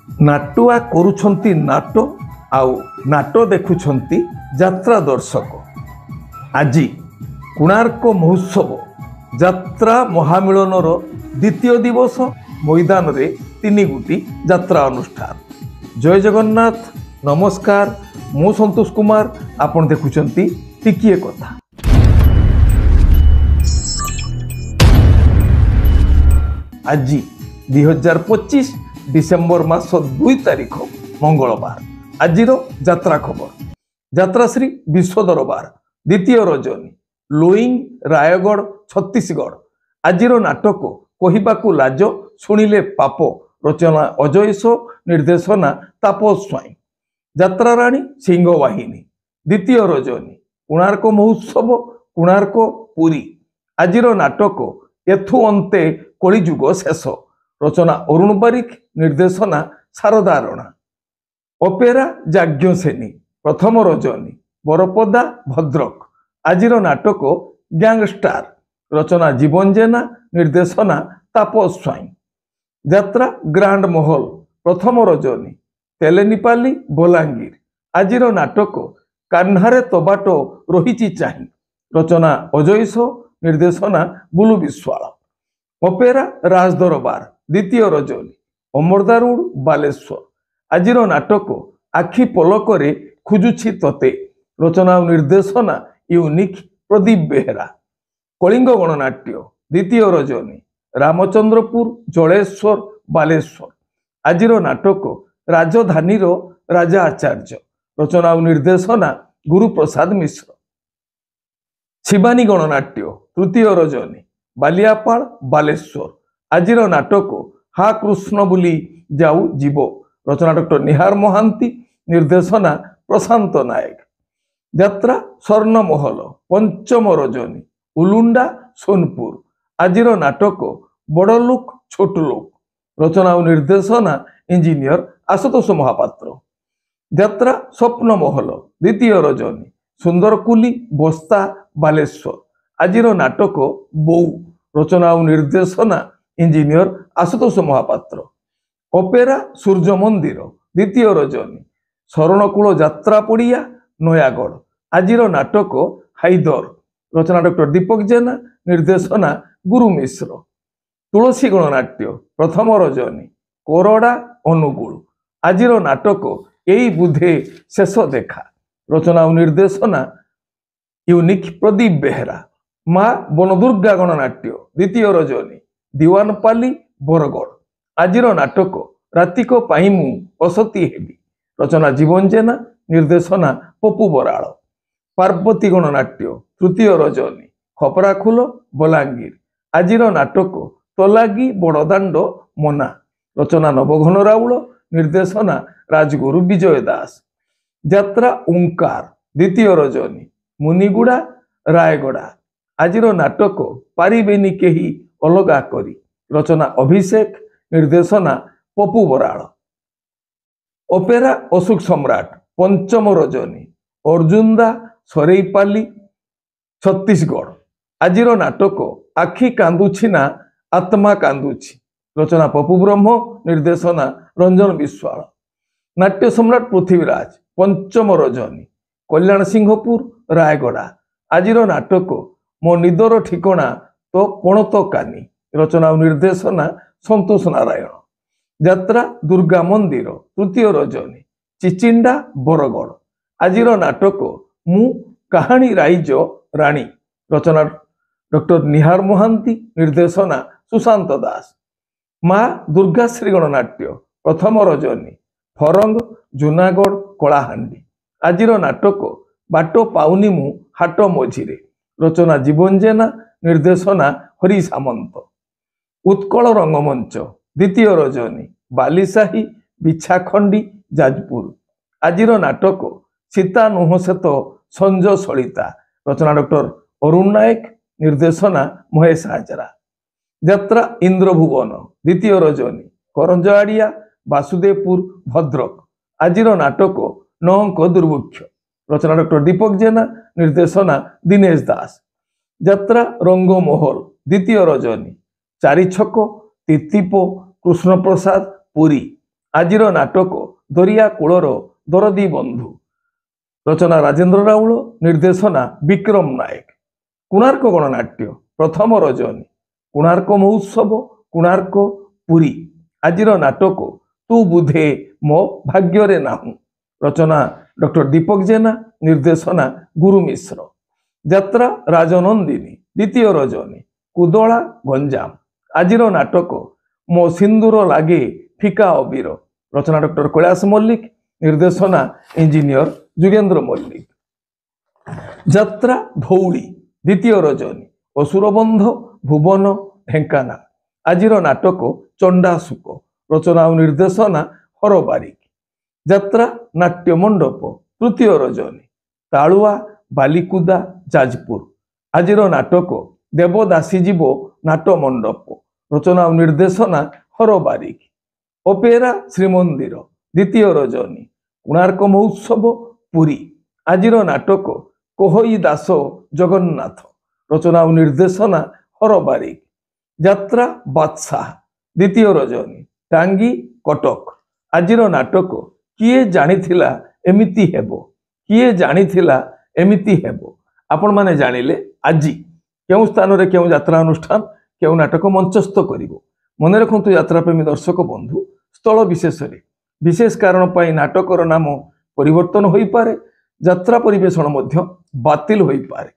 नाटुआ करुछंती NATO आउ NATO देखुछंती यात्रा दर्शक। आज कोणार्क महोत्सव यात्रा महामिलनर द्वितीय दिवस मैदान रे 3 गोटी यात्रा अनुष्ठान। जय जगन्नाथ, नमस्कार। मु संतोष कुमार, आपण देखुछंती टिकिए कथा। आज 2025 डिसेम्बर मास 2 तारिख मंगलवार। आज यात्रा खबर। यात्रा श्री विश्व दरबार द्वितीय रजनी लोइंग रायगढ़ छत्तीसगढ़। आज नाटक कहिबाकू लाज शुणिले पाप। रचना अजय सो, निर्देशना तापस स्वाई। यात्रा राणी सिंह वाहिनी। द्वितीय रजनी कोणार्क महोत्सव कोणार्क पुरी। आज नाटक एथु अंते कलिजुग शेष। रचना अरुण बारिक, निर्देशना शारदा राणा। अपेरा जाज्ञसेनी। प्रथम रजनी बरपदा भद्रक। आज नाटक गैंगस्टार। रचना जीवन जेना, निर्देशना तापस स्वाई। यात्रा ग्रांड महल। प्रथम रजनी तेलेनिपाली बलांगीर। आज नाटक कान्हारे तबाटो रही चाही। रचना अजय सो, निर्देशना बुलु विश्वाल। अपेरा राजदरबार द्वितीय रजनी अमरदारुड़ बालेश्वर। आज नाटक आखि पलकरे खुजुछि तते। रचना और निर्देशना यूनिक प्रदीप बेहेरा। कलिंग गणनाट्य द्वितीय रजनी रामचंद्रपुर जलेश्वर बालेश्वर। आज नाटक राजधानी राजा आचार्य। रचना और निर्देशना गुरुप्रसाद मिश्र। शिवानी गणनाट्य तृतीय रजनी बालियापाल बालेश्वर। आज नाटक हा कृष्ण बुली जाऊ जीव। रचना डॉक्टर निहार महांती, निर्देशना प्रशांत नायक। यात्रा स्वर्ण महल पंचम रजनी उलुंडा सोनपुर। आज नाटक बड़ लोक छोट लोक। रचना और निर्देशना इंजीनियर आशुतोष महापात्र। यात्रा स्वप्न महल द्वितीय रजनी सुंदरकुली बस्ता बालेश्वर। आज नाटक बोऊ। रचना और निर्देशना इंजीनियर आशुतोष महापात्र। अपेरा सूर्य मंदिर द्वितीय रजनी शरणकूल यात्रा पड़िया नयागढ़। आज नाटक हाइदर। रचना डॉक्टर दीपक जेना, निर्देशना गुरु मिश्र। तुलसी गणनाट्य प्रथम रजनी कोरड़ा अनुगुल। आज नाटक यही बुधे शेष देखा। रचना और निर्देशना यूनिक प्रदीप बेहेरा। माँ बनदुर्गा गणनाट्य द्वितीय रजनी दीवानपाली बरगढ़। आज नाटक रातिक पाइमु असती हेबी। रचना जीवन जेना, निर्देशना पप्पू बराड़। पार्वती गणनाट्य तृतीय रजनी खपराखुल बलांगीर। आज नाटक तलागी बड़दाण्ड मना। रचना नवघन राउल, निर्देशना राजगुरु विजय दास। यात्रा ओंकार द्वितीय रजनी मुनिगुड़ा रायगड़ा। आज नाटक पारिबेनी केही अलगा करी। रचना अभिषेक, निर्देशना पप्पू बराड़। अपेरा अशोक सम्राट पंचम रजनी अर्जुनदा सरेईपाली छत्तीसगढ़। आज नाटक आखि कांदुछि ना आत्मा कांदुछि। रचना पप्पू ब्रह्म, निर्देशना रंजन विश्वाल। नाट्य सम्राट पृथ्वीराज पंचम रजनी कल्याण सिंहपुर रायगड़ा। आज नाटक मो निदर ठिकणा तो पणत कानी। रचना और निर्देशना संतोष नारायण। यात्रा दुर्गा मंदिर तृतीय रजनी चिचिंडा बरगढ़। आज नाटक मु कहानी राइज राणी। रचना डॉक्टर निहार महांती, निर्देशना सुशांत दास। माँ दुर्गाश्री गणनाट्य प्रथम रजनी फरंग जूनागढ़ कलाहांडी। आज नाटक बाट पाउनी मु हाट मझिरे। रचना जीवन जेना, निर्देशना हरि सामंत। उत्कल रंगमंच द्वितीय रजनी बालीसाही बिछाखंडी जाजपुर। आज नाटक सीता नुह सेत संज सलिता। रचना डॉक्टर अरुण नायक, निर्देशना महेश हाजरा। यात्रा इंद्रभुवन द्वितीय रजनी करंजआड़िया वासुदेवपुर भद्रक। आज नाटक नौंक दुर्भिक्ष। रचना डॉक्टर दीपक जेना, निर्देशना दिनेश दास। यात्रा रंगमहल द्वितीय रजनी चारिछक तितिपो कृष्ण प्रसाद पुरी। ଆଜିର ନାଟକ ଦରିଆ କୂଳର ଦରଦୀ ବନ୍ଧୁ। ରଚନା ରାଜେନ୍ଦ୍ର ରାଉଳ, ନିର୍ଦ୍ଦେଶନା ବିକ୍ରମ ନାୟକ। କୋଣାର୍କ ଗଣନାଟ୍ୟ ପ୍ରଥମ ରଜନୀ, କୋଣାର୍କ ମହୋତ୍ସବ, କୋଣାର୍କ ପୁରୀ। ଆଜିର ନାଟକ ତୁ ବୁଧେ ମୋ ଭାଗ୍ୟରେ ନାହୁଁ। ରଚନା ଡକ୍ଟର ଦୀପକ ଜେନା, ନିର୍ଦ୍ଦେଶନା ଗୁରୁ ମିଶ୍ର। ଯାତ୍ରା ରାଜନନ୍ଦିନୀ ଦ୍ୱିତୀୟ ରଜନୀ, କୁଦଳା ଗଞ୍ଜାମ। ଆଜିର ନାଟକ ମୋ ସିନ୍ଦୁର ଲାଗେ ଫିକା ଅବିର। ରଚନା ଡକ୍ଟର କୈଳାସ ମଲ୍ଲିକ, ନିର୍ଦ୍ଦେଶନା ଇଞ୍ଜିନିୟର ଯୁଗେନ୍ଦ୍ର ମଲ୍ଲିକ। ଯାତ୍ରା ଧଉଳି ଦ୍ୱିତୀୟ ରଜନୀ, ଅସୁରବନ୍ଧ ଭୁବନ ଢେଙ୍କାନାଳ। ଆଜିର ନାଟକ ଚଣ୍ଡାଶୁକ। ରଚନା ଓ ନିର୍ଦ୍ଦେଶନା ହର ବାରିକ। ଯାତ୍ରା ନାଟ୍ୟ ମଣ୍ଡପ ତୃତୀୟ ରଜନୀ, ତାଳୁଆ ବାଲିକୁଦା ଯାଜପୁର। ଆଜିର ନାଟକ ଦେବଦାସୀ ଜୀବ ନାଟ ମଣ୍ଡପ। ରଚନା ଓ ନିର୍ଦ୍ଦେଶନା ହର ବାରିକ। ଅପେରା ଶ୍ରୀମନ୍ଦିର ଦ୍ୱିତୀୟ ରଜନୀ, କୋଣାର୍କ ମହୋତ୍ସବ ପୁରୀ। ଆଜିର ନାଟକ କୋହଇ ଦାସ ଜଗନ୍ନାଥ। ରଚନା ଓ ନିର୍ଦ୍ଦେଶନା ହର ବାରିକ। ଯାତ୍ରା ବାଦଶାହ ଦ୍ୱିତୀୟ ରଜନୀ, ଟାଙ୍ଗୀ କଟକ। ଆଜିର ନାଟକ କିଏ ଜାଣିଥିଲା ଏମିତି ହେବ, କିଏ ଜାଣିଥିଲା ଏମିତି ହେବ। ଆପଣମାନେ ଜାଣିଲେ ଆଜି କେଉଁ ସ୍ଥାନରେ କେଉଁ ଯାତ୍ରା ଅନୁଷ୍ଠାନ କେଉଁ ନାଟକ ମଞ୍ଚସ୍ଥ କରିବ। ମନେ ରଖନ୍ତୁ ଯାତ୍ରାପ୍ରେମୀ ଦର୍ଶକ ବନ୍ଧୁ, ସ୍ଥଳ ବିଶେଷରେ ବିଶେଷ କାରଣ ପାଇଁ ନାଟକର ନାମ ପରିବର୍ତ୍ତନ ହୋଇପାରେ, ଯାତ୍ରା ପରିବେଷଣ ମଧ୍ୟ ବାତିଲ ହୋଇପାରେ।